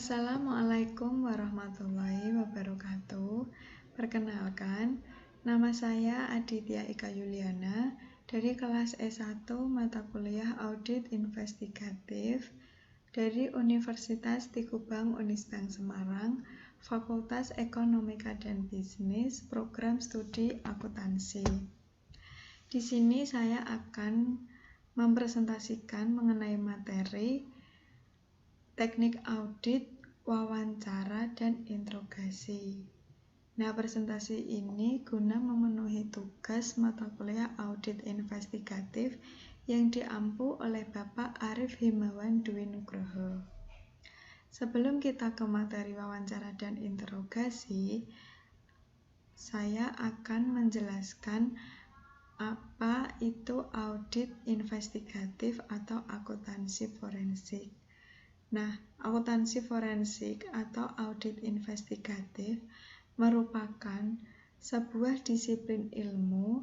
Assalamualaikum warahmatullahi wabarakatuh. Perkenalkan, nama saya Aditya Ika Yuliana dari kelas S1 mata kuliah Audit Investigatif dari Universitas Tikubang Unisbank Semarang, Fakultas Ekonomika dan Bisnis, Program Studi Akuntansi. Di sini saya akan mempresentasikan mengenai materi teknik audit, wawancara, dan interogasi. Nah, presentasi ini guna memenuhi tugas mata kuliah audit investigatif yang diampu oleh Bapak Arif Himawan Dwi Nugroho. Sebelum kita ke materi wawancara dan interogasi, saya akan menjelaskan apa itu audit investigatif atau akuntansi forensik. Nah, akuntansi forensik atau audit investigatif merupakan sebuah disiplin ilmu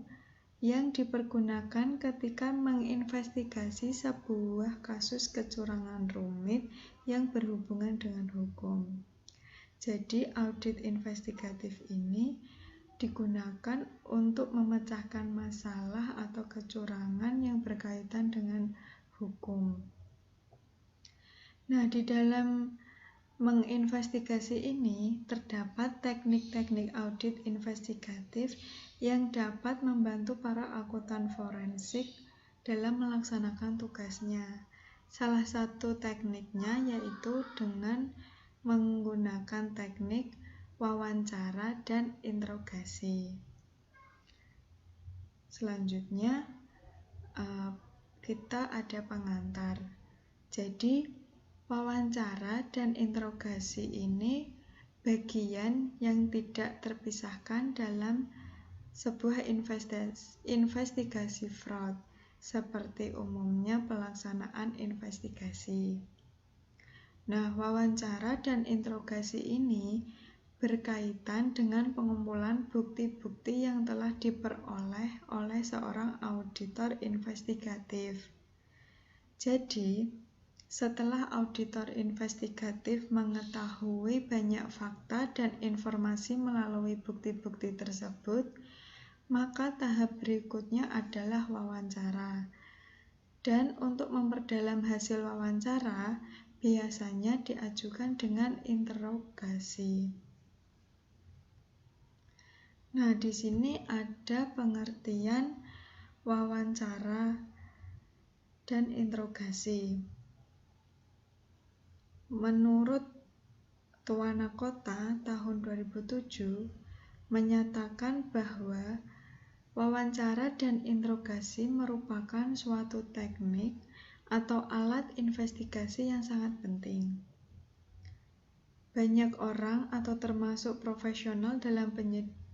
yang dipergunakan ketika menginvestigasi sebuah kasus kecurangan rumit yang berhubungan dengan hukum. Jadi, audit investigatif ini digunakan untuk memecahkan masalah atau kecurangan yang berkaitan dengan hukum. Nah, di dalam menginvestigasi ini terdapat teknik-teknik audit investigatif yang dapat membantu para akuntan forensik dalam melaksanakan tugasnya. Salah satu tekniknya yaitu dengan menggunakan teknik wawancara dan interogasi. Selanjutnya, kita ada pengantar. Jadi, wawancara dan interogasi ini bagian yang tidak terpisahkan dalam sebuah investigasi fraud, seperti umumnya pelaksanaan investigasi. Nah, wawancara dan interogasi ini berkaitan dengan pengumpulan bukti-bukti yang telah diperoleh oleh seorang auditor investigatif. Jadi, setelah auditor investigatif mengetahui banyak fakta dan informasi melalui bukti-bukti tersebut, maka tahap berikutnya adalah wawancara. Dan untuk memperdalam hasil wawancara, biasanya diajukan dengan interogasi. Nah, di sini ada pengertian wawancara dan interogasi. Menurut Tuana Kota tahun 2007 menyatakan bahwa wawancara dan interogasi merupakan suatu teknik atau alat investigasi yang sangat penting. Banyak orang atau termasuk profesional dalam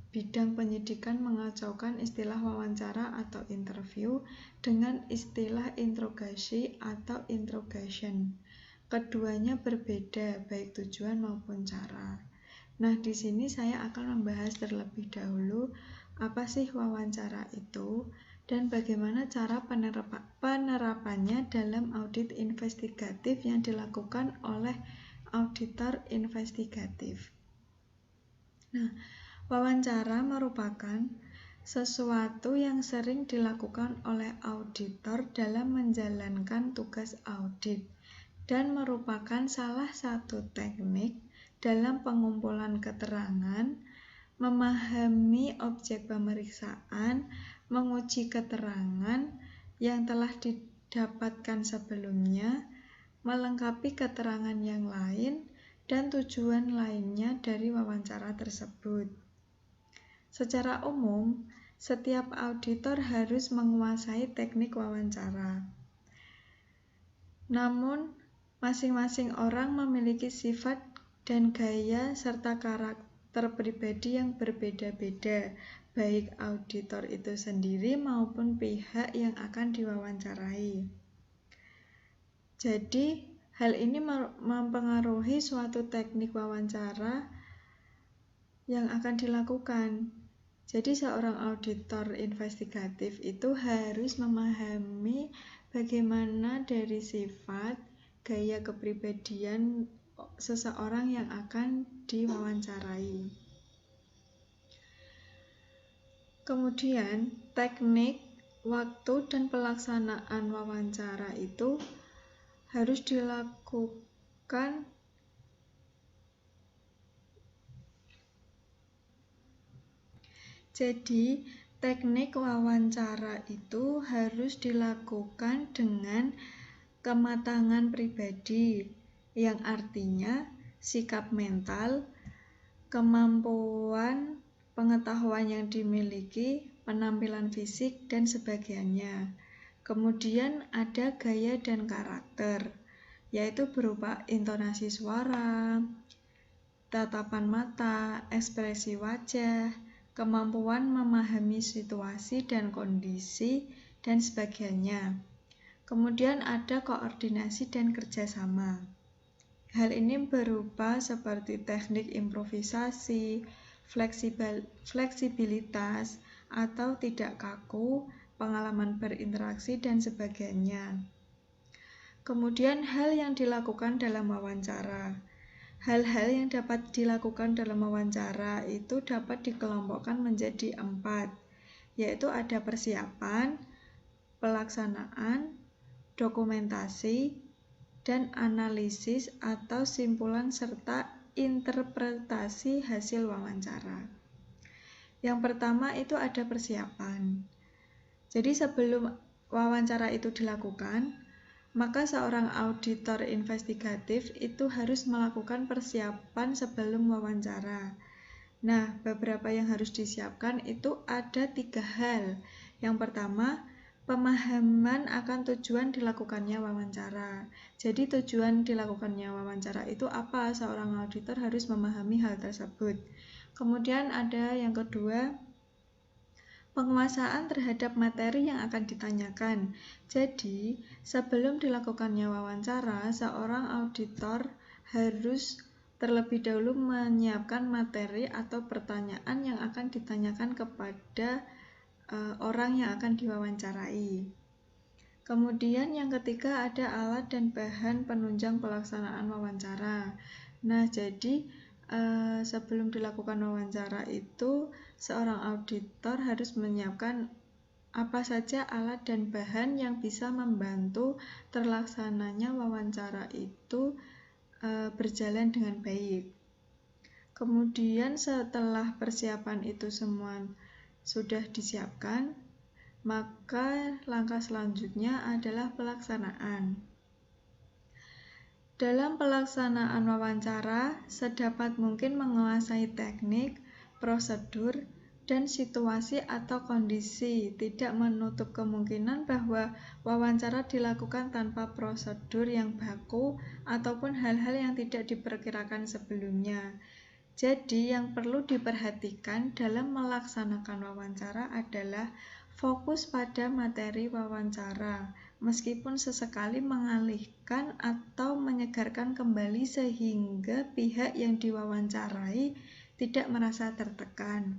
bidang penyidikan mengacaukan istilah wawancara atau interview dengan istilah interogasi atau interrogation. Keduanya berbeda, baik tujuan maupun cara. Nah, di sini saya akan membahas terlebih dahulu apa sih wawancara itu dan bagaimana cara penerapannya dalam audit investigatif yang dilakukan oleh auditor investigatif. Nah, wawancara merupakan sesuatu yang sering dilakukan oleh auditor dalam menjalankan tugas audit dan merupakan salah satu teknik dalam pengumpulan keterangan, memahami objek pemeriksaan, menguji keterangan yang telah didapatkan sebelumnya, melengkapi keterangan yang lain, dan tujuan lainnya dari wawancara tersebut. Secara umum, setiap auditor harus menguasai teknik wawancara. Namun, masing-masing orang memiliki sifat dan gaya serta karakter pribadi yang berbeda-beda, baik auditor itu sendiri maupun pihak yang akan diwawancarai. Jadi, hal ini mempengaruhi suatu teknik wawancara yang akan dilakukan. Jadi, seorang auditor investigatif itu harus memahami bagaimana dari sifat, gaya kepribadian seseorang yang akan diwawancarai. Kemudian, teknik, waktu, dan pelaksanaan wawancara itu harus dilakukan Jadi, teknik wawancara itu harus dilakukan dengan kematangan pribadi, yang artinya sikap mental, kemampuan, pengetahuan yang dimiliki, penampilan fisik, dan sebagainya. Kemudian ada gaya dan karakter, yaitu berupa intonasi suara, tatapan mata, ekspresi wajah, kemampuan memahami situasi dan kondisi, dan sebagainya. Kemudian ada koordinasi dan kerjasama. Hal ini berupa seperti teknik improvisasi, fleksibilitas, atau tidak kaku, pengalaman berinteraksi, dan sebagainya. Kemudian hal yang dilakukan dalam wawancara. Hal-hal yang dapat dilakukan dalam wawancara itu dapat dikelompokkan menjadi 4, yaitu ada persiapan, pelaksanaan, dokumentasi, dan analisis atau simpulan serta interpretasi hasil wawancara. Yang pertama itu ada persiapan. Jadi sebelum wawancara itu dilakukan, maka seorang auditor investigatif itu harus melakukan persiapan sebelum wawancara. Nah, beberapa yang harus disiapkan itu ada 3 hal. Yang pertama, pemahaman akan tujuan dilakukannya wawancara. Jadi tujuan dilakukannya wawancara itu apa? Seorang auditor harus memahami hal tersebut. Kemudian ada yang kedua, penguasaan terhadap materi yang akan ditanyakan. Jadi, sebelum dilakukannya wawancara, seorang auditor harus terlebih dahulu menyiapkan materi atau pertanyaan yang akan ditanyakan kepada orang yang akan diwawancarai. Kemudian yang ketiga ada alat dan bahan penunjang pelaksanaan wawancara. Nah, jadi sebelum dilakukan wawancara itu seorang auditor harus menyiapkan apa saja alat dan bahan yang bisa membantu terlaksananya wawancara itu berjalan dengan baik. Kemudian setelah persiapan itu semua sudah disiapkan, maka langkah selanjutnya adalah pelaksanaan. Dalam pelaksanaan wawancara, sedapat mungkin menguasai teknik, prosedur, dan situasi atau kondisi, tidak menutup kemungkinan bahwa wawancara dilakukan tanpa prosedur yang baku ataupun hal-hal yang tidak diperkirakan sebelumnya. Jadi, yang perlu diperhatikan dalam melaksanakan wawancara adalah fokus pada materi wawancara, meskipun sesekali mengalihkan atau menyegarkan kembali sehingga pihak yang diwawancarai tidak merasa tertekan.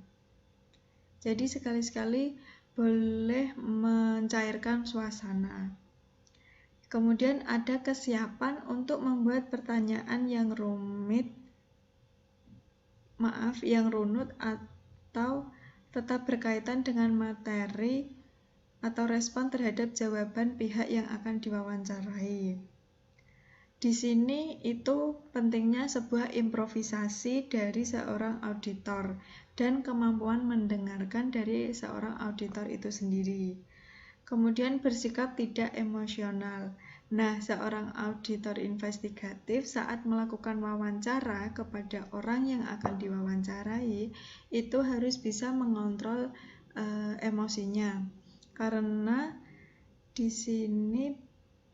Jadi sekali-sekali boleh mencairkan suasana. Kemudian ada kesiapan untuk membuat pertanyaan yang runut atau tetap berkaitan dengan materi atau respon terhadap jawaban pihak yang akan diwawancarai. Di sini itu pentingnya sebuah improvisasi dari seorang auditor dan kemampuan mendengarkan dari seorang auditor itu sendiri. Kemudian bersikap tidak emosional. Nah, seorang auditor investigatif saat melakukan wawancara kepada orang yang akan diwawancarai itu harus bisa mengontrol emosinya. Karena di sini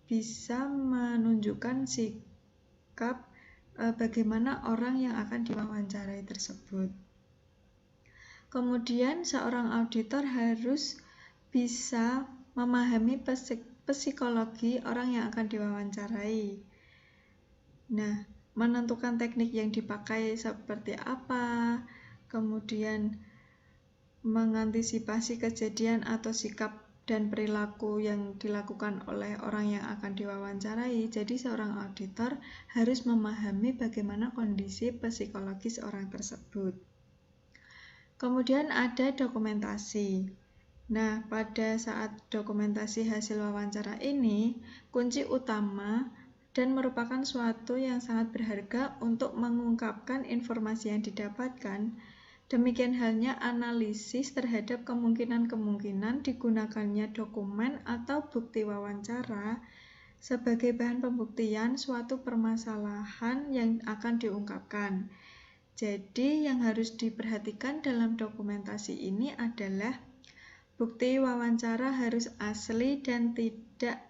bisa menunjukkan sikap bagaimana orang yang akan diwawancarai tersebut. Kemudian seorang auditor harus bisa memahami psikologi orang yang akan diwawancarai. Nah, menentukan teknik yang dipakai seperti apa, kemudian mengantisipasi kejadian atau sikap dan perilaku yang dilakukan oleh orang yang akan diwawancarai. Jadi seorang auditor harus memahami bagaimana kondisi psikologis orang tersebut. Kemudian ada dokumentasi. Nah, pada saat dokumentasi hasil wawancara ini, kunci utama dan merupakan suatu yang sangat berharga untuk mengungkapkan informasi yang didapatkan. Demikian halnya analisis terhadap kemungkinan-kemungkinan digunakannya dokumen atau bukti wawancara sebagai bahan pembuktian suatu permasalahan yang akan diungkapkan. Jadi, yang harus diperhatikan dalam dokumentasi ini adalah bukti wawancara harus asli dan tidak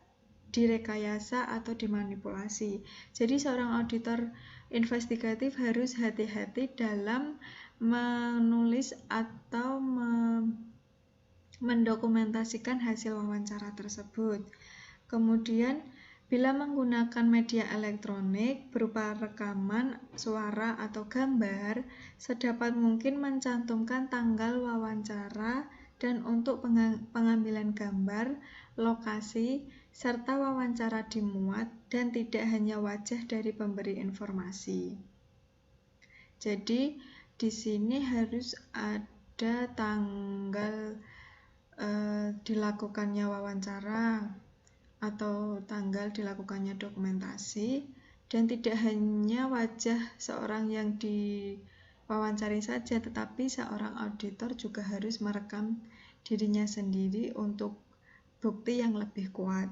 direkayasa atau dimanipulasi. Jadi, seorang auditor investigatif harus hati-hati dalam menulis atau mendokumentasikan hasil wawancara tersebut. Kemudian, bila menggunakan media elektronik berupa rekaman, suara, atau gambar, sedapat mungkin mencantumkan tanggal wawancara dan untuk pengambilan gambar, lokasi, serta wawancara dimuat dan tidak hanya wajah dari pemberi informasi. Jadi, di sini harus ada tanggal dilakukannya wawancara atau tanggal dilakukannya dokumentasi, dan tidak hanya wajah seorang yang diwawancari saja, tetapi seorang auditor juga harus merekam dirinya sendiri untuk bukti yang lebih kuat.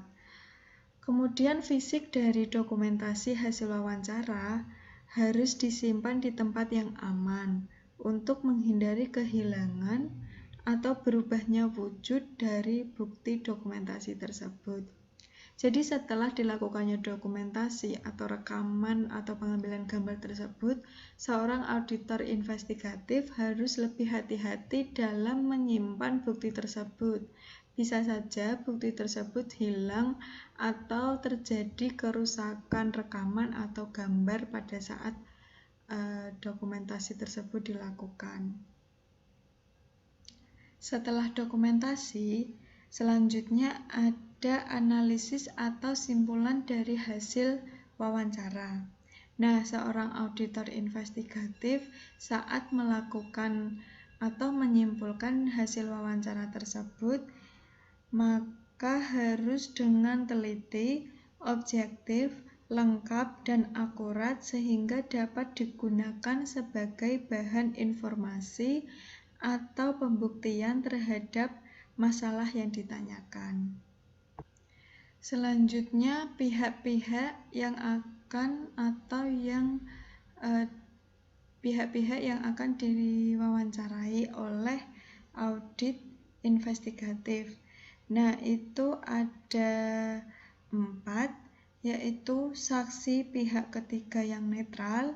Kemudian fisik dari dokumentasi hasil wawancara harus disimpan di tempat yang aman untuk menghindari kehilangan atau berubahnya wujud dari bukti dokumentasi tersebut. Jadi setelah dilakukannya dokumentasi atau rekaman atau pengambilan gambar tersebut, seorang auditor investigatif harus lebih hati-hati dalam menyimpan bukti tersebut. Bisa saja bukti tersebut hilang atau terjadi kerusakan rekaman atau gambar pada saat dokumentasi tersebut dilakukan. Setelah dokumentasi, selanjutnya ada analisis atau simpulan dari hasil wawancara. Nah, seorang auditor investigatif saat melakukan atau menyimpulkan hasil wawancara tersebut, maka harus dengan teliti, objektif, lengkap, dan akurat sehingga dapat digunakan sebagai bahan informasi atau pembuktian terhadap masalah yang ditanyakan. Selanjutnya, pihak-pihak yang akan diwawancarai oleh audit investigatif. Nah, itu ada 4, yaitu saksi pihak ketiga yang netral,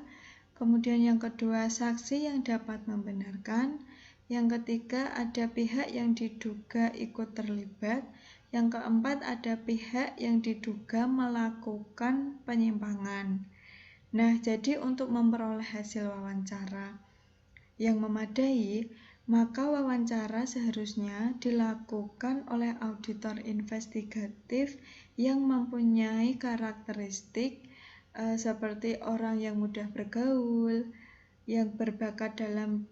kemudian yang kedua saksi yang dapat membenarkan, yang ketiga ada pihak yang diduga ikut terlibat, yang keempat ada pihak yang diduga melakukan penyimpangan. Nah, jadi untuk memperoleh hasil wawancara yang memadai, maka wawancara seharusnya dilakukan oleh auditor investigatif yang mempunyai karakteristik seperti orang yang mudah bergaul, yang berbakat dalam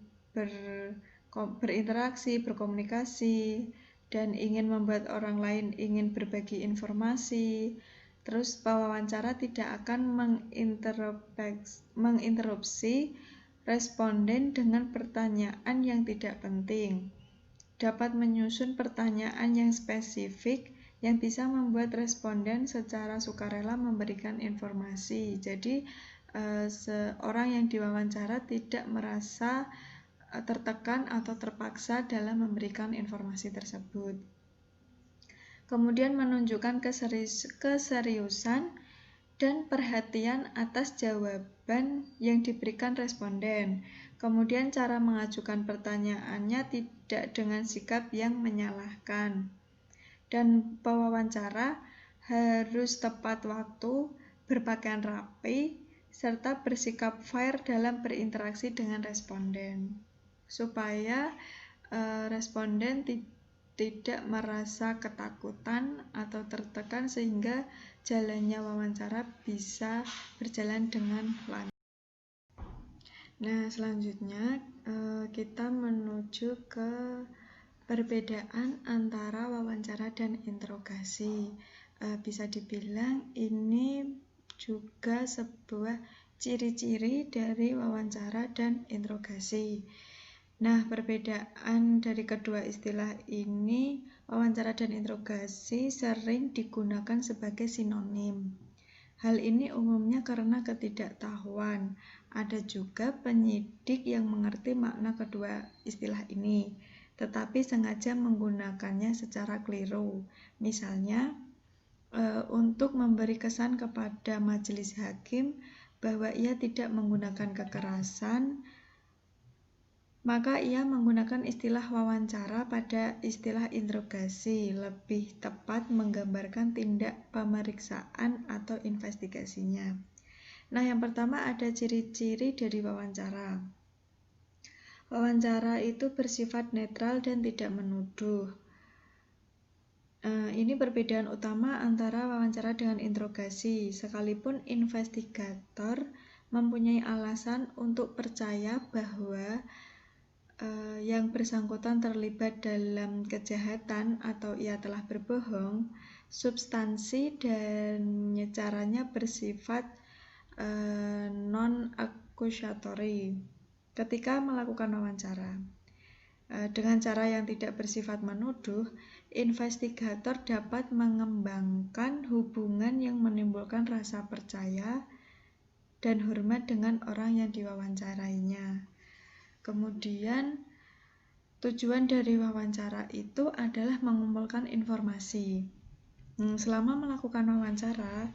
berinteraksi, berkomunikasi, dan ingin membuat orang lain ingin berbagi informasi. Terus pewawancara tidak akan menginterupsi responden dengan pertanyaan yang tidak penting. Dapat menyusun pertanyaan yang spesifik yang bisa membuat responden secara sukarela memberikan informasi. Jadi, seorang yang diwawancara tidak merasa tertekan atau terpaksa dalam memberikan informasi tersebut. Kemudian menunjukkan keseriusan dan perhatian atas jawaban yang diberikan responden. Kemudian cara mengajukan pertanyaannya tidak dengan sikap yang menyalahkan. Dan pewawancara harus tepat waktu, berpakaian rapi, serta bersikap fair dalam berinteraksi dengan responden. Supaya responden tidak merasa ketakutan atau tertekan sehingga jalannya wawancara bisa berjalan dengan lancar. Nah, selanjutnya kita menuju ke perbedaan antara wawancara dan interogasi. Bisa dibilang ini juga sebuah ciri-ciri dari wawancara dan interogasi. Nah, perbedaan dari kedua istilah ini, wawancara dan interogasi sering digunakan sebagai sinonim. Hal ini umumnya karena ketidaktahuan. Ada juga penyidik yang mengerti makna kedua istilah ini, tetapi sengaja menggunakannya secara keliru. Misalnya, untuk memberi kesan kepada majelis hakim bahwa ia tidak menggunakan kekerasan, maka ia menggunakan istilah wawancara pada istilah interogasi, lebih tepat menggambarkan tindak pemeriksaan atau investigasinya. Nah, yang pertama ada ciri-ciri dari wawancara. Wawancara itu bersifat netral dan tidak menuduh. Ini perbedaan utama antara wawancara dengan interogasi. Sekalipun investigator mempunyai alasan untuk percaya bahwa yang bersangkutan terlibat dalam kejahatan atau ia telah berbohong, substansi dan caranya bersifat non-accusatory ketika melakukan wawancara. Dengan cara yang tidak bersifat menuduh, investigator dapat mengembangkan hubungan yang menimbulkan rasa percaya dan hormat dengan orang yang diwawancarainya. Kemudian, tujuan dari wawancara itu adalah mengumpulkan informasi. Selama melakukan wawancara,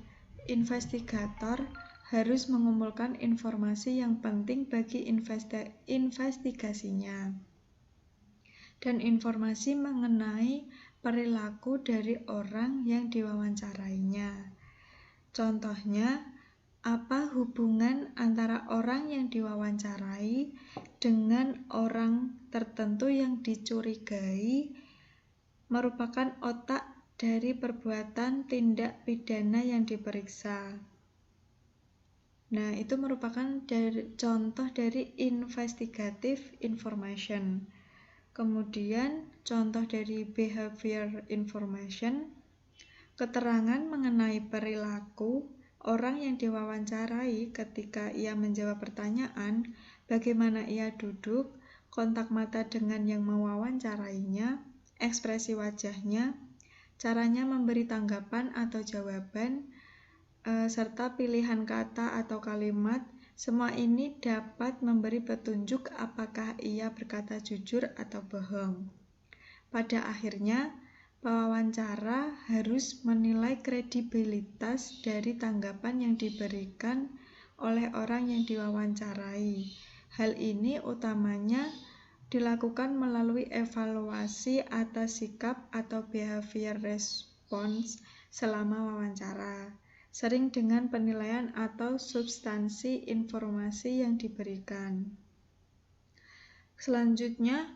investigator harus mengumpulkan informasi yang penting bagi investigasinya dan informasi mengenai perilaku dari orang yang diwawancarainya. Contohnya, apa hubungan antara orang yang diwawancarai dengan orang tertentu yang dicurigai merupakan otak dari perbuatan tindak pidana yang diperiksa. Nah, itu merupakan contoh dari investigative information. Kemudian, contoh dari behavior information, keterangan mengenai perilaku orang yang diwawancarai ketika ia menjawab pertanyaan, bagaimana ia duduk, kontak mata dengan yang mewawancarainya, ekspresi wajahnya, caranya memberi tanggapan atau jawaban, serta pilihan kata atau kalimat. Semua ini dapat memberi petunjuk apakah ia berkata jujur atau bohong. Pada akhirnya, pewawancara harus menilai kredibilitas dari tanggapan yang diberikan oleh orang yang diwawancarai. Hal ini utamanya dilakukan melalui evaluasi atas sikap atau behavior response selama wawancara, sering dengan penilaian atau substansi informasi yang diberikan. Selanjutnya,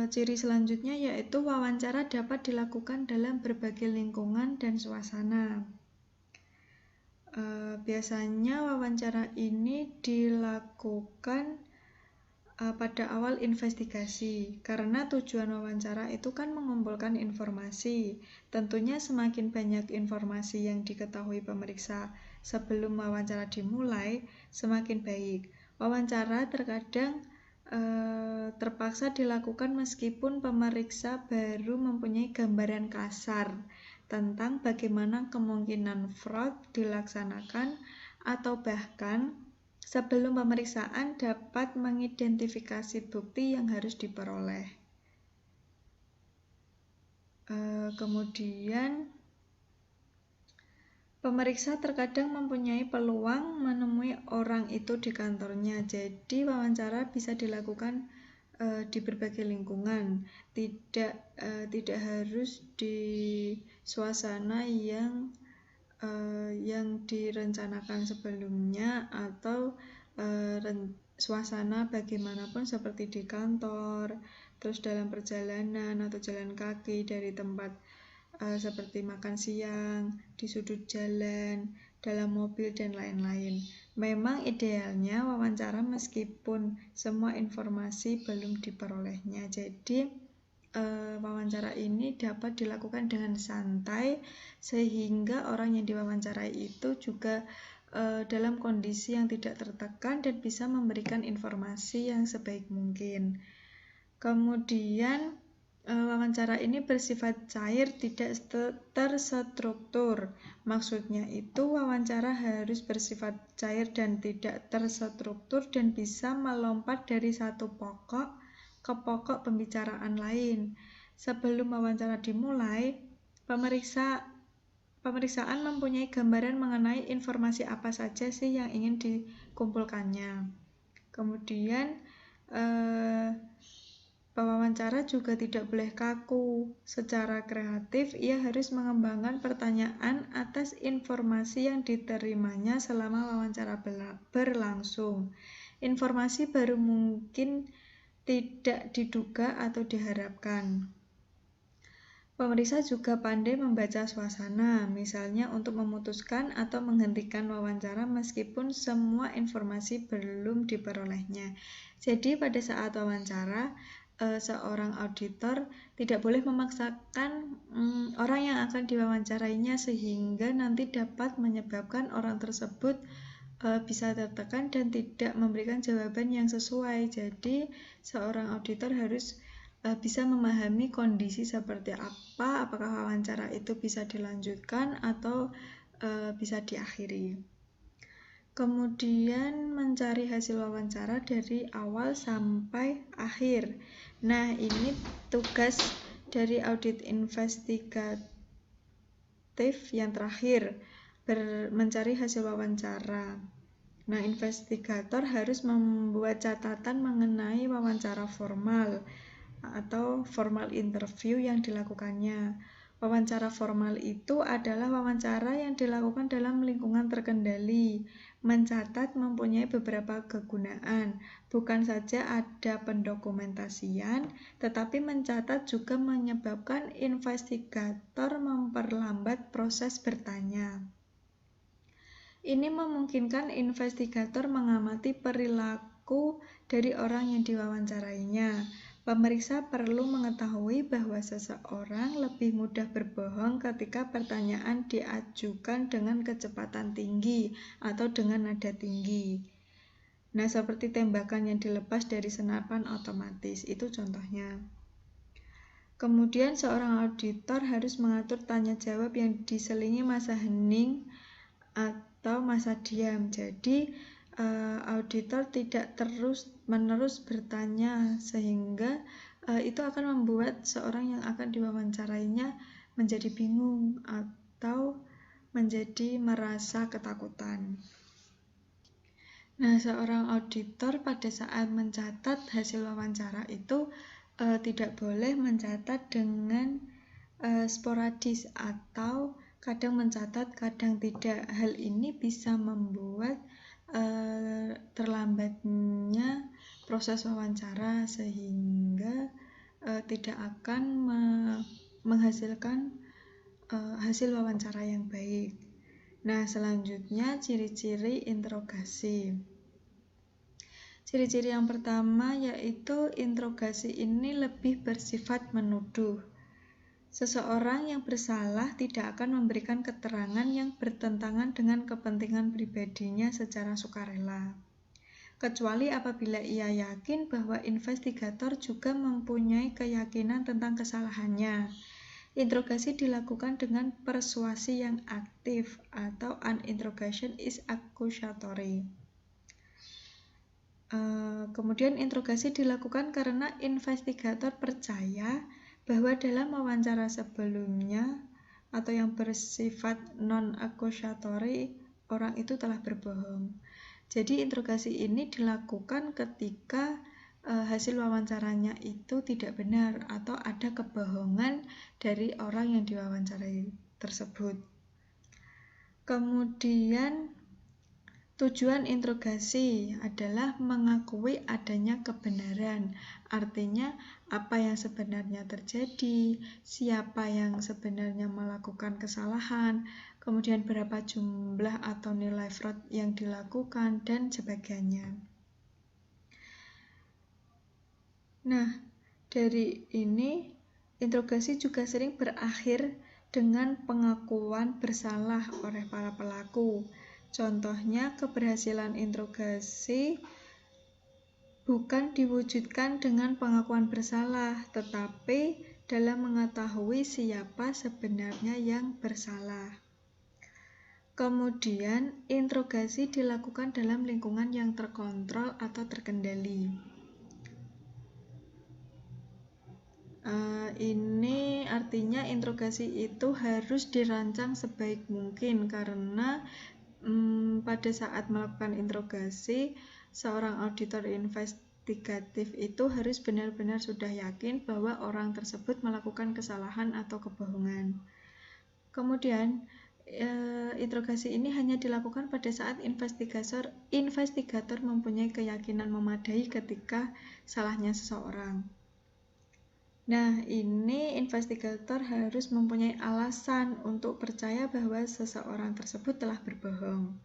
ciri selanjutnya yaitu wawancara dapat dilakukan dalam berbagai lingkungan dan suasana. Biasanya wawancara ini dilakukan pada awal investigasi, karena tujuan wawancara itu kan mengumpulkan informasi. Tentunya semakin banyak informasi yang diketahui pemeriksa sebelum wawancara dimulai, semakin baik. Wawancara terkadang terpaksa dilakukan meskipun pemeriksa baru mempunyai gambaran kasar tentang bagaimana kemungkinan fraud dilaksanakan, atau bahkan sebelum pemeriksaan dapat mengidentifikasi bukti yang harus diperoleh. Kemudian pemeriksa terkadang mempunyai peluang menemui orang itu di kantornya, jadi wawancara bisa dilakukan di berbagai lingkungan, tidak harus di suasana yang direncanakan sebelumnya atau suasana bagaimanapun seperti di kantor, terus dalam perjalanan atau jalan kaki dari tempat seperti makan siang, di sudut jalan, dalam mobil, dan lain-lain. Memang idealnya wawancara meskipun semua informasi belum diperolehnya. Jadi wawancara ini dapat dilakukan dengan santai sehingga orang yang diwawancarai itu juga dalam kondisi yang tidak tertekan dan bisa memberikan informasi yang sebaik mungkin. Kemudian wawancara ini bersifat cair, tidak terstruktur. Maksudnya itu wawancara harus bersifat cair dan tidak terstruktur dan bisa melompat dari satu pokok ke pokok pembicaraan lain. Sebelum wawancara dimulai, pemeriksaan mempunyai gambaran mengenai informasi apa saja sih yang ingin dikumpulkannya. Kemudian pewawancara juga tidak boleh kaku. Secara kreatif, ia harus mengembangkan pertanyaan atas informasi yang diterimanya selama wawancara berlangsung. Informasi baru mungkin tidak diduga atau diharapkan. Pemeriksa juga pandai membaca suasana, misalnya untuk memutuskan atau menghentikan wawancara meskipun semua informasi belum diperolehnya. Jadi pada saat wawancara, seorang auditor tidak boleh memaksakan orang yang akan diwawancarainya sehingga nanti dapat menyebabkan orang tersebut bisa tertekan dan tidak memberikan jawaban yang sesuai. Jadi seorang auditor harus bisa memahami kondisi seperti apa, apakah wawancara itu bisa dilanjutkan atau bisa diakhiri. Kemudian mencari hasil wawancara dari awal sampai akhir. Nah, ini tugas dari audit investigatif yang terakhir, mencari hasil wawancara. Nah, investigator harus membuat catatan mengenai wawancara formal atau formal interview yang dilakukannya. Wawancara formal itu adalah wawancara yang dilakukan dalam lingkungan terkendali. Mencatat mempunyai beberapa kegunaan. Bukan saja ada pendokumentasian, tetapi mencatat juga menyebabkan investigator memperlambat proses bertanya. Ini memungkinkan investigator mengamati perilaku dari orang yang diwawancarainya. Pemeriksa perlu mengetahui bahwa seseorang lebih mudah berbohong ketika pertanyaan diajukan dengan kecepatan tinggi atau dengan nada tinggi. Nah, seperti tembakan yang dilepas dari senapan otomatis, itu contohnya. Kemudian seorang auditor harus mengatur tanya jawab yang diselingi masa hening atau masa diam. Jadi auditor tidak terus-menerus bertanya sehingga itu akan membuat seorang yang akan diwawancarainya menjadi bingung atau menjadi merasa ketakutan. Nah, seorang auditor pada saat mencatat hasil wawancara itu tidak boleh mencatat dengan sporadis atau kadang mencatat, kadang tidak. Hal ini bisa membuat terlambatnya proses wawancara sehingga tidak akan menghasilkan hasil wawancara yang baik. Nah, selanjutnya ciri-ciri interogasi. Ciri-ciri yang pertama yaitu interogasi ini lebih bersifat menuduh. Seseorang yang bersalah tidak akan memberikan keterangan yang bertentangan dengan kepentingan pribadinya secara sukarela, kecuali apabila ia yakin bahwa investigator juga mempunyai keyakinan tentang kesalahannya. Interogasi dilakukan dengan persuasi yang aktif atau an interrogation is accusatory. Kemudian interogasi dilakukan karena investigator percaya bahwa dalam wawancara sebelumnya atau yang bersifat non-accusatory, orang itu telah berbohong. Jadi interogasi ini dilakukan ketika hasil wawancaranya itu tidak benar atau ada kebohongan dari orang yang diwawancarai tersebut. Kemudian Tujuan interogasi adalah mengakui adanya kebenaran, artinya apa yang sebenarnya terjadi, siapa yang sebenarnya melakukan kesalahan, kemudian berapa jumlah atau nilai fraud yang dilakukan, dan sebagainya. Nah, dari ini, interogasi juga sering berakhir dengan pengakuan bersalah oleh para pelaku. Contohnya, keberhasilan interogasi bukan diwujudkan dengan pengakuan bersalah, tetapi dalam mengetahui siapa sebenarnya yang bersalah. Kemudian, interogasi dilakukan dalam lingkungan yang terkontrol atau terkendali. Ini artinya interogasi itu harus dirancang sebaik mungkin karena pada saat melakukan interogasi, seorang auditor investigatif itu harus benar-benar sudah yakin bahwa orang tersebut melakukan kesalahan atau kebohongan. Kemudian, interogasi ini hanya dilakukan pada saat investigator mempunyai keyakinan memadai ketika salahnya seseorang. Nah, ini investigator harus mempunyai alasan untuk percaya bahwa seseorang tersebut telah berbohong.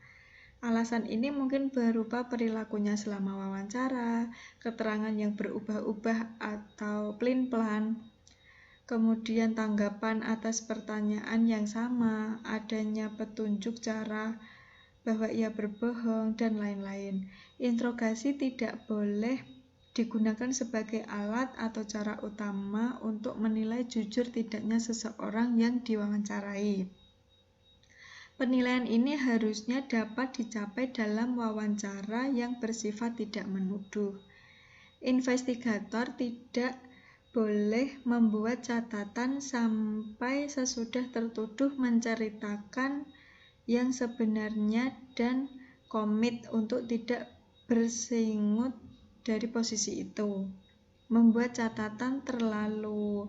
Alasan ini mungkin berupa perilakunya selama wawancara, keterangan yang berubah-ubah atau pelin-pelan, kemudian tanggapan atas pertanyaan yang sama, adanya petunjuk cara bahwa ia berbohong, dan lain-lain. Interogasi tidak boleh digunakan sebagai alat atau cara utama untuk menilai jujur tidaknya seseorang yang diwawancarai. Penilaian ini harusnya dapat dicapai dalam wawancara yang bersifat tidak menuduh. Investigator tidak boleh membuat catatan sampai sesudah tertuduh menceritakan yang sebenarnya dan komit untuk tidak bersingut dari posisi itu. Membuat catatan terlalu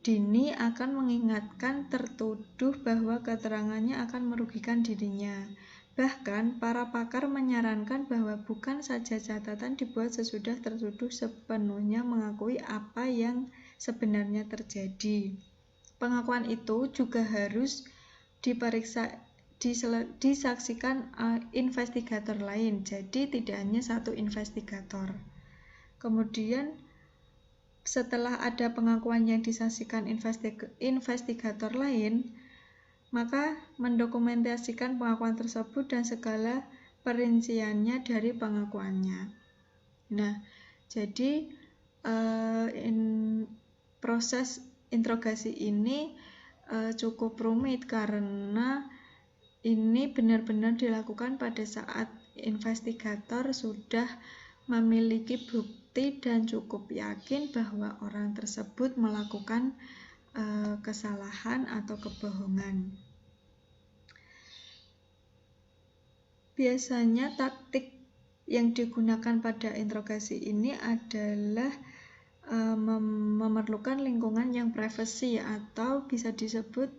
dini akan mengingatkan tertuduh bahwa keterangannya akan merugikan dirinya. Bahkan, para pakar menyarankan bahwa bukan saja catatan dibuat sesudah tertuduh sepenuhnya mengakui apa yang sebenarnya terjadi. Pengakuan itu juga harus disaksikan investigator lain, jadi tidak hanya satu investigator. Kemudian setelah ada pengakuan yang disaksikan investigator lain, maka mendokumentasikan pengakuan tersebut dan segala perinciannya dari pengakuannya. Nah, jadi proses interogasi ini cukup rumit karena ini benar-benar dilakukan pada saat investigator sudah memiliki bukti dan cukup yakin bahwa orang tersebut melakukan kesalahan atau kebohongan. Biasanya taktik yang digunakan pada interogasi ini adalah memerlukan lingkungan yang privasi atau bisa disebut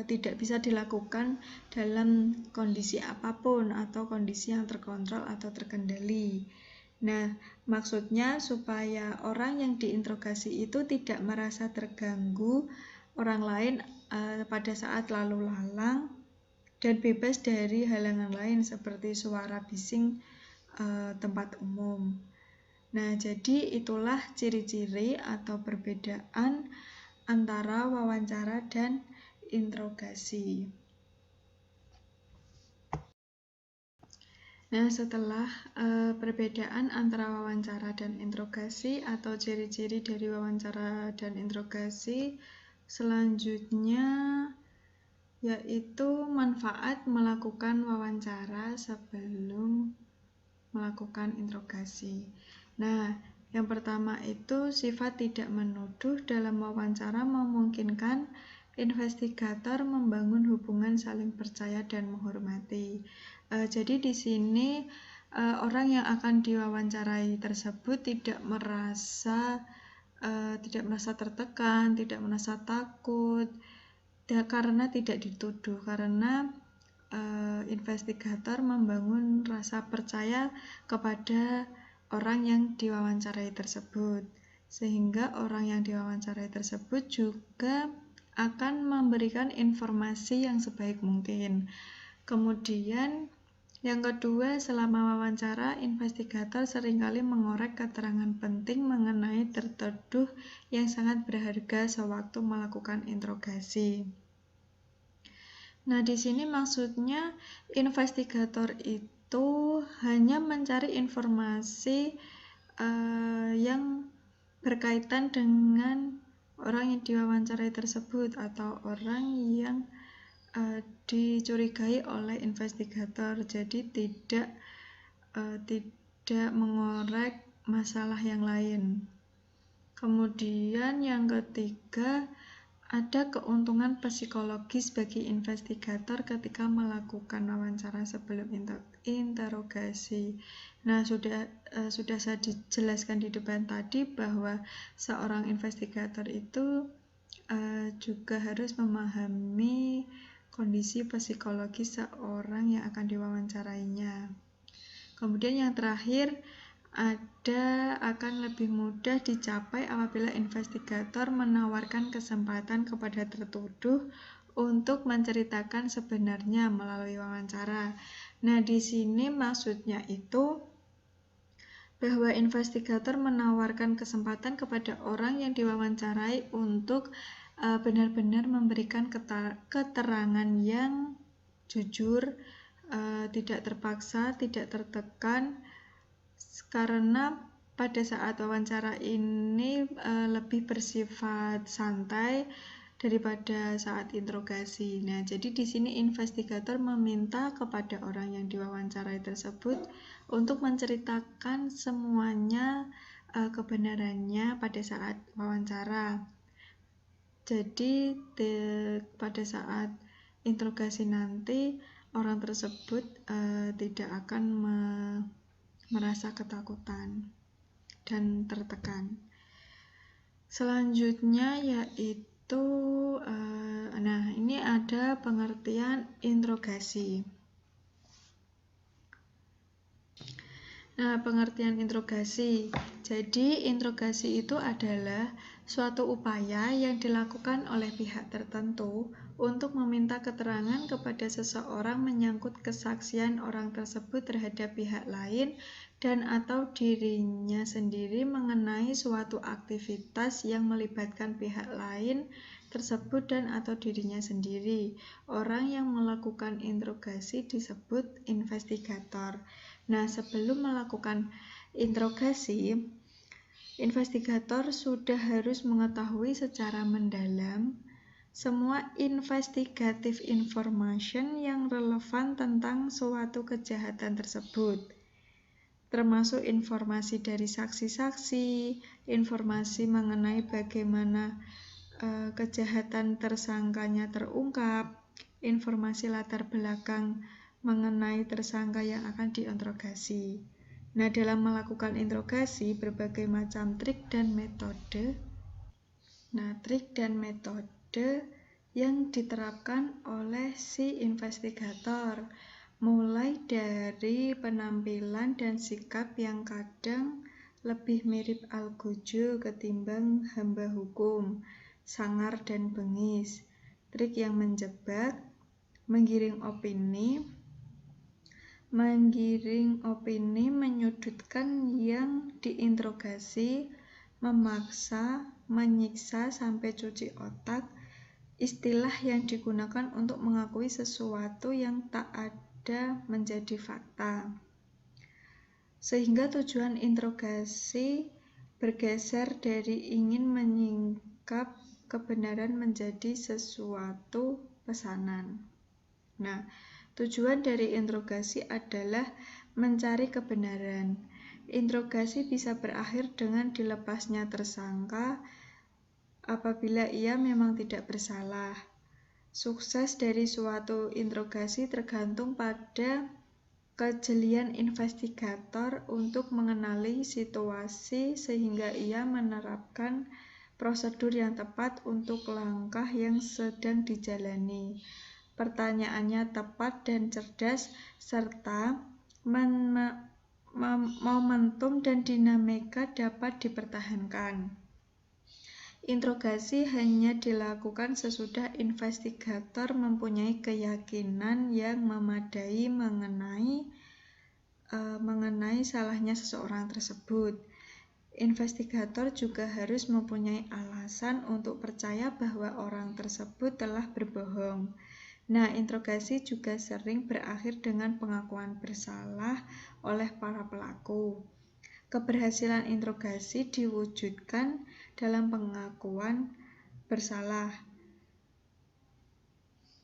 tidak bisa dilakukan dalam kondisi apapun atau kondisi yang terkontrol atau terkendali. Nah, maksudnya supaya orang yang diinterogasi itu tidak merasa terganggu orang lain pada saat lalu lalang dan bebas dari halangan lain seperti suara bising tempat umum. Nah, jadi itulah ciri-ciri atau perbedaan antara wawancara dan interogasi. Nah, setelah perbedaan antara wawancara dan interogasi atau ciri-ciri dari wawancara dan interogasi, selanjutnya yaitu manfaat melakukan wawancara sebelum melakukan interogasi. Nah, yang pertama itu sifat tidak menuduh dalam wawancara memungkinkan investigator membangun hubungan saling percaya dan menghormati. Jadi di sini orang yang akan diwawancarai tersebut tidak merasa tertekan, tidak merasa takut, karena tidak dituduh, karena investigator membangun rasa percaya kepada orang yang diwawancarai tersebut, sehingga orang yang diwawancarai tersebut juga akan memberikan informasi yang sebaik mungkin. Kemudian yang kedua, selama wawancara, investigator seringkali mengorek keterangan penting mengenai tertuduh yang sangat berharga sewaktu melakukan interogasi. Nah, di sini maksudnya investigator itu hanya mencari informasi yang berkaitan dengan orang yang diwawancarai tersebut atau orang yang dicurigai oleh investigator, jadi tidak mengorek masalah yang lain. Kemudian yang ketiga, ada keuntungan psikologis bagi investigator ketika melakukan wawancara sebelum interogasi. Nah, sudah saya jelaskan di depan tadi bahwa seorang investigator itu juga harus memahami kondisi psikologis seorang yang akan diwawancarainya. Kemudian yang terakhir, akan lebih mudah dicapai apabila investigator menawarkan kesempatan kepada tertuduh untuk menceritakan sebenarnya melalui wawancara. Nah, di sini maksudnya itu bahwa investigator menawarkan kesempatan kepada orang yang diwawancarai untuk benar-benar memberikan keterangan yang jujur, tidak terpaksa, tidak tertekan, karena pada saat wawancara ini lebih bersifat santai daripada saat interogasi. Nah, jadi di sini investigator meminta kepada orang yang diwawancarai tersebut untuk menceritakan semuanya kebenarannya pada saat wawancara. Jadi pada saat interogasi nanti orang tersebut tidak akan merasa ketakutan dan tertekan. Selanjutnya yaitu nah, ini ada pengertian interogasi. Nah, pengertian interogasi. Jadi, interogasi itu adalah suatu upaya yang dilakukan oleh pihak tertentu untuk meminta keterangan kepada seseorang menyangkut kesaksian orang tersebut terhadap pihak lain dan atau dirinya sendiri mengenai suatu aktivitas yang melibatkan pihak lain tersebut dan atau dirinya sendiri. Orang yang melakukan interogasi disebut investigator. Nah, sebelum melakukan interogasi, investigator sudah harus mengetahui secara mendalam semua investigative information yang relevan tentang suatu kejahatan tersebut, termasuk informasi dari saksi-saksi, informasi mengenai bagaimana kejahatan tersangkanya terungkap, informasi latar belakang mengenai tersangka yang akan diinterogasi. Nah, dalam melakukan interogasi, berbagai macam trik dan metode. Nah, trik dan metode yang diterapkan oleh si investigator, mulai dari penampilan dan sikap yang kadang lebih mirip algojo ketimbang hamba hukum, sangar dan bengis, trik yang menjebak, menggiring opini, menyudutkan yang diinterogasi, memaksa, menyiksa sampai cuci otak, istilah yang digunakan untuk mengakui sesuatu yang tak ada menjadi fakta. Sehingga tujuan interogasi bergeser dari ingin menyingkap kebenaran menjadi sesuatu pesanan. Nah, tujuan dari interogasi adalah mencari kebenaran. Interogasi bisa berakhir dengan dilepasnya tersangka apabila ia memang tidak bersalah. Sukses dari suatu interogasi tergantung pada kejelian investigator untuk mengenali situasi sehingga ia menerapkan prosedur yang tepat untuk langkah yang sedang dijalani. pertanyaannya tepat dan cerdas, serta momentum dan dinamika dapat dipertahankan. Interogasi hanya dilakukan sesudah investigator mempunyai keyakinan yang memadai mengenai salahnya seseorang tersebut. Investigator juga harus mempunyai alasan untuk percaya bahwa orang tersebut telah berbohong. Nah, interogasi juga sering berakhir dengan pengakuan bersalah oleh para pelaku. Keberhasilan interogasi diwujudkan dalam pengakuan bersalah,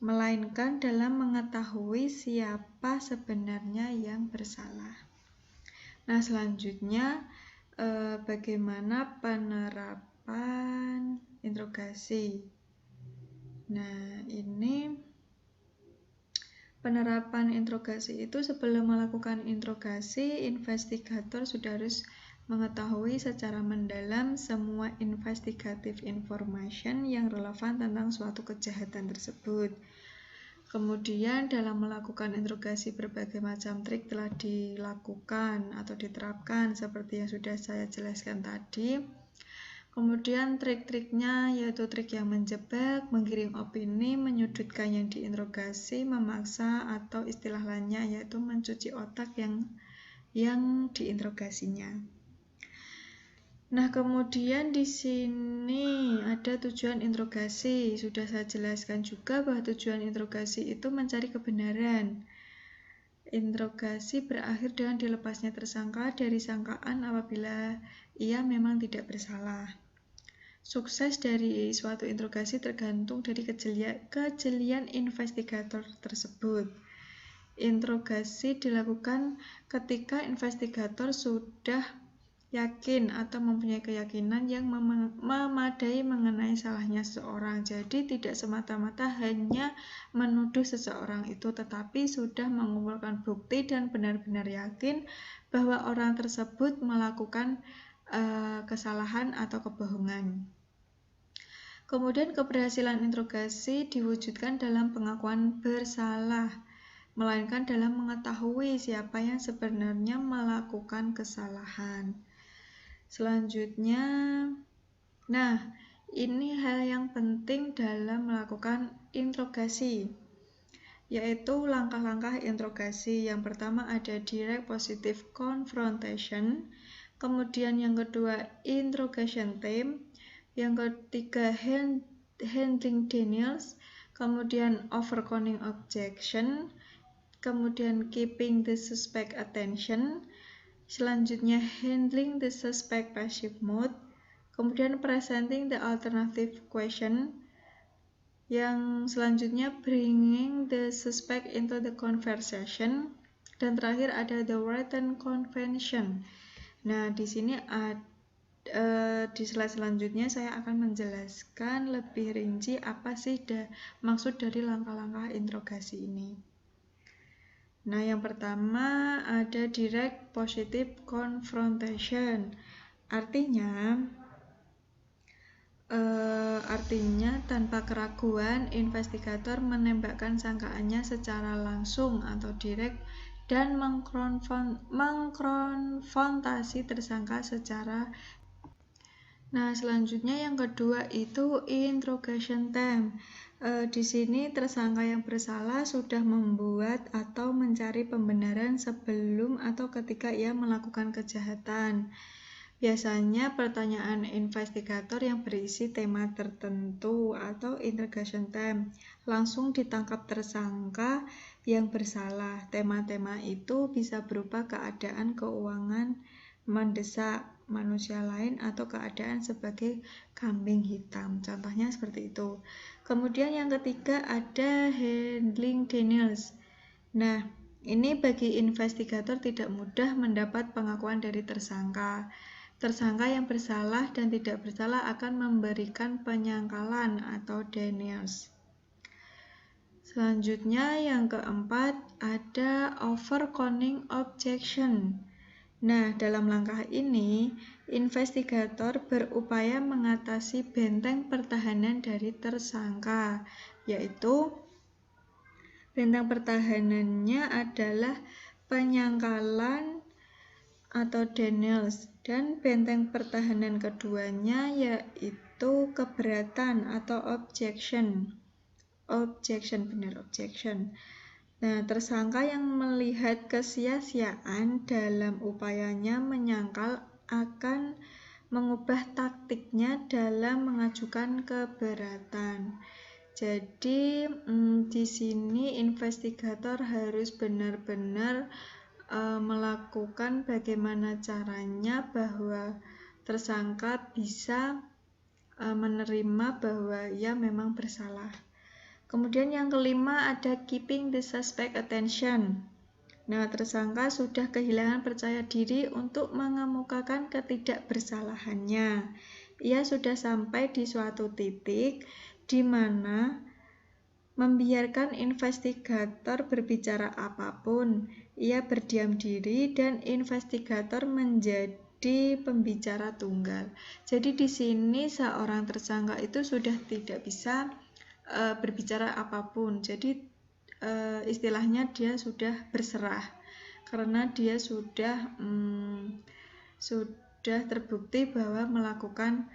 melainkan dalam mengetahui siapa sebenarnya yang bersalah. Nah, selanjutnya bagaimana penerapan interogasi. Nah, ini penerapan interogasi itu sebelum melakukan interogasi, investigator sudah harus mengetahui secara mendalam semua investigative information yang relevan tentang suatu kejahatan tersebut. Kemudian dalam melakukan interogasi berbagai macam trik telah dilakukan atau diterapkan seperti yang sudah saya jelaskan tadi. Kemudian trik-triknya yaitu trik yang menjebak, menggiring opini, menyudutkan yang diinterogasi, memaksa, atau istilah lainnya yaitu mencuci otak yang diinterogasinya. Nah, kemudian di sini ada tujuan interogasi. Sudah saya jelaskan juga bahwa tujuan interogasi itu mencari kebenaran. Interogasi berakhir dengan dilepasnya tersangka dari sangkaan apabila ia memang tidak bersalah. Sukses dari suatu interogasi tergantung dari kejelian investigator tersebut. Interogasi dilakukan ketika investigator sudah yakin atau mempunyai keyakinan yang memadai mengenai salahnya seseorang. Jadi tidak semata-mata hanya menuduh seseorang itu, tetapi sudah mengumpulkan bukti dan benar-benar yakin bahwa orang tersebut melakukan kesalahan atau kebohongan. Kemudian keberhasilan interogasi diwujudkan dalam pengakuan bersalah, melainkan dalam mengetahui siapa yang sebenarnya melakukan kesalahan. Selanjutnya, nah ini hal yang penting dalam melakukan interogasi, yaitu langkah-langkah interogasi. Yang pertama ada direct positive confrontation, kemudian yang kedua interrogation time, yang ketiga handling denials, kemudian overcoming objection, kemudian keeping the suspect attention, selanjutnya handling the suspect passive mode, kemudian presenting the alternative question, yang selanjutnya bringing the suspect into the conversation, dan terakhir ada the written convention. Nah, di sini di slide selanjutnya saya akan menjelaskan lebih rinci apa sih maksud dari langkah-langkah interogasi ini. Nah, yang pertama ada direct positive confrontation. Artinya tanpa keraguan investigator menembakkan sangkaannya secara langsung atau direct dan mengkonfrontasi tersangka secara. Nah, selanjutnya yang kedua itu interrogation time. Di sini tersangka yang bersalah sudah membuat atau mencari pembenaran sebelum atau ketika ia melakukan kejahatan. Biasanya pertanyaan investigator yang berisi tema tertentu atau interrogation time langsung ditangkap tersangka yang bersalah. Tema-tema itu bisa berupa keadaan keuangan mendesak manusia lain atau keadaan sebagai kambing hitam. Contohnya seperti itu. Kemudian yang ketiga ada handling denials. Nah, ini bagi investigator tidak mudah mendapat pengakuan dari tersangka. Tersangka yang bersalah dan tidak bersalah akan memberikan penyangkalan atau denials. Selanjutnya yang keempat ada overcoming objection. Nah, dalam langkah ini, investigator berupaya mengatasi benteng pertahanan dari tersangka, yaitu Benteng pertahanannya adalah penyangkalan atau denials, dan benteng pertahanan keduanya yaitu keberatan atau objection. Nah, tersangka yang melihat kesia-siaan dalam upayanya menyangkal akan mengubah taktiknya dalam mengajukan keberatan. Jadi di sini investigator harus benar-benar melakukan bagaimana caranya bahwa tersangka bisa menerima bahwa ia memang bersalah. Kemudian yang kelima ada keeping the suspect attention. Nah, tersangka sudah kehilangan percaya diri untuk mengemukakan ketidakbersalahannya. Ia sudah sampai di suatu titik di mana membiarkan investigator berbicara apapun. Ia berdiam diri dan investigator menjadi pembicara tunggal. Jadi di sini seorang tersangka itu sudah tidak bisa berbicara apapun. Jadi istilahnya dia sudah berserah karena dia sudah terbukti bahwa melakukan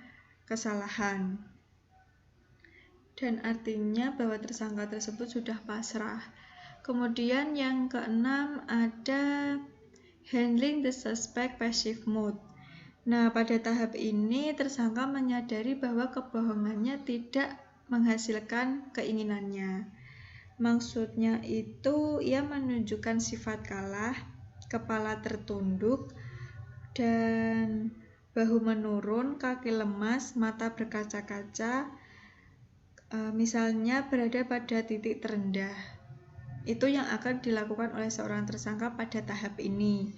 kesalahan. Dan artinya bahwa tersangka tersebut sudah pasrah. Kemudian yang keenam ada handling the suspect passive mode. Nah, pada tahap ini tersangka menyadari bahwa kebohongannya tidak menghasilkan keinginannya. Maksudnya itu ia menunjukkan sifat kalah, kepala tertunduk, dan bahu menurun, kaki lemas, mata berkaca-kaca, misalnya berada pada titik terendah. Itu yang akan dilakukan oleh seorang tersangka pada tahap ini.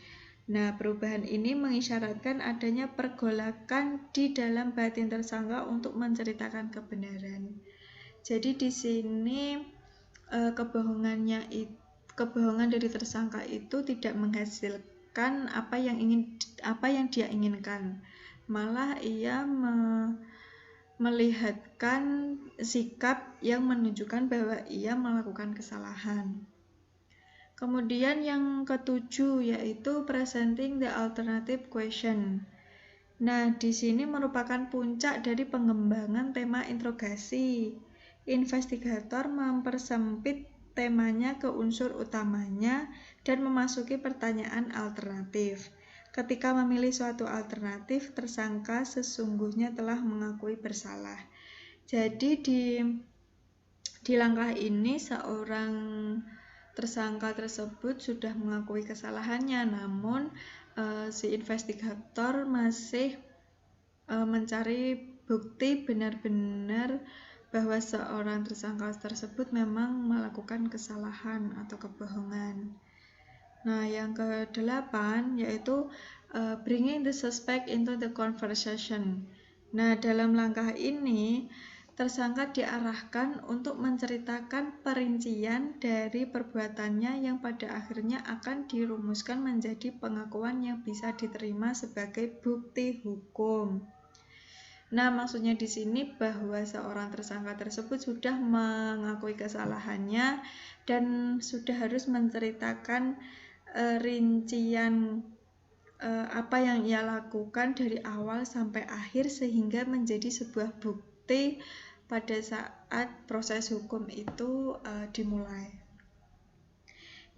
Nah, perubahan ini mengisyaratkan adanya pergolakan di dalam batin tersangka untuk menceritakan kebenaran. Jadi di sini kebohongan dari tersangka itu tidak menghasilkan apa yang dia inginkan. Malah ia melihatkan sikap yang menunjukkan bahwa ia melakukan kesalahan. Kemudian yang ketujuh yaitu presenting the alternative question. Nah, di sini merupakan puncak dari pengembangan tema interogasi. Investigator mempersempit temanya ke unsur utamanya dan memasuki pertanyaan alternatif. Ketika memilih suatu alternatif, tersangka sesungguhnya telah mengakui bersalah. Jadi di langkah ini seorang tersangka tersebut sudah mengakui kesalahannya, namun si investigator masih mencari bukti benar-benar bahwa seorang tersangka tersebut memang melakukan kesalahan atau kebohongan. Nah, yang ke-8 yaitu bringing the suspect into the conversation. Nah, dalam langkah ini tersangka diarahkan untuk menceritakan perincian dari perbuatannya yang pada akhirnya akan dirumuskan menjadi pengakuan yang bisa diterima sebagai bukti hukum. Nah, maksudnya di sini bahwa seorang tersangka tersebut sudah mengakui kesalahannya dan sudah harus menceritakan rincian apa yang ia lakukan dari awal sampai akhir sehingga menjadi sebuah bukti pada saat proses hukum itu dimulai.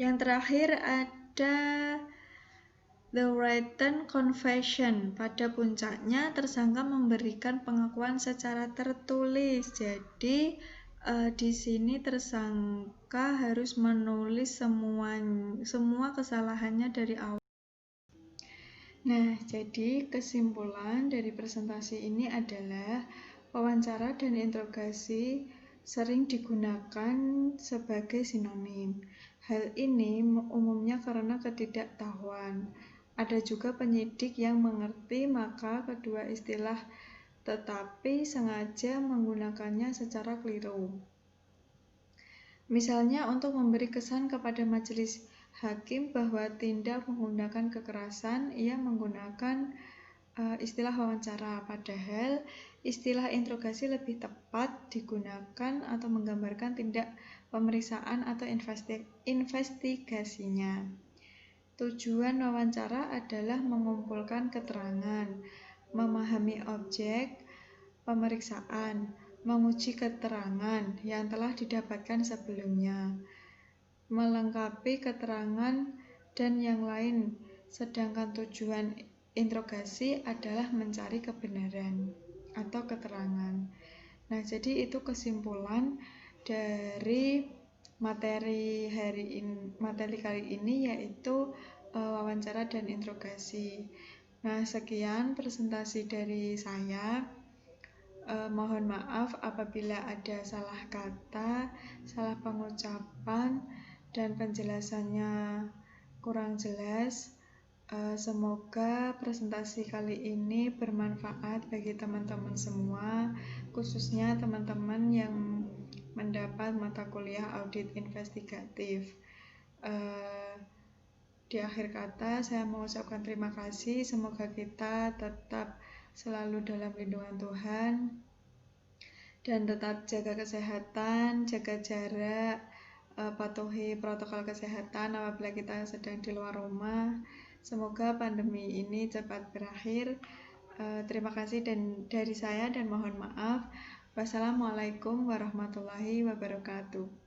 Yang terakhir ada the written confession. Pada puncaknya tersangka memberikan pengakuan secara tertulis. Jadi di sini tersangka harus menulis semua kesalahannya dari awal. Nah, jadi kesimpulan dari presentasi ini adalah wawancara dan interogasi sering digunakan sebagai sinonim. Hal ini umumnya karena ketidaktahuan. Ada juga penyidik yang mengerti maka kedua istilah tetapi sengaja menggunakannya secara keliru. Misalnya untuk memberi kesan kepada majelis hakim bahwa tindak menggunakan kekerasan, ia menggunakan istilah wawancara, padahal istilah interogasi lebih tepat digunakan atau menggambarkan tindak pemeriksaan atau investigasinya. Tujuan wawancara adalah mengumpulkan keterangan, memahami objek pemeriksaan, menguji keterangan yang telah didapatkan sebelumnya, melengkapi keterangan, dan yang lain. Sedangkan tujuan interogasi adalah mencari kebenaran atau keterangan. Nah, jadi itu kesimpulan dari materi kali ini, yaitu wawancara dan interogasi. Nah, sekian presentasi dari saya. Mohon maaf apabila ada salah kata, salah pengucapan, dan penjelasannya kurang jelas. Semoga presentasi kali ini bermanfaat bagi teman-teman semua, khususnya teman-teman yang mendapat mata kuliah audit investigatif. Di akhir kata, saya mengucapkan terima kasih. Semoga kita tetap selalu dalam lindungan Tuhan dan tetap jaga kesehatan, jaga jarak, patuhi protokol kesehatan apabila kita sedang di luar rumah. Semoga pandemi ini cepat berakhir. Terima kasih dari saya dan mohon maaf. Wassalamualaikum warahmatullahi wabarakatuh.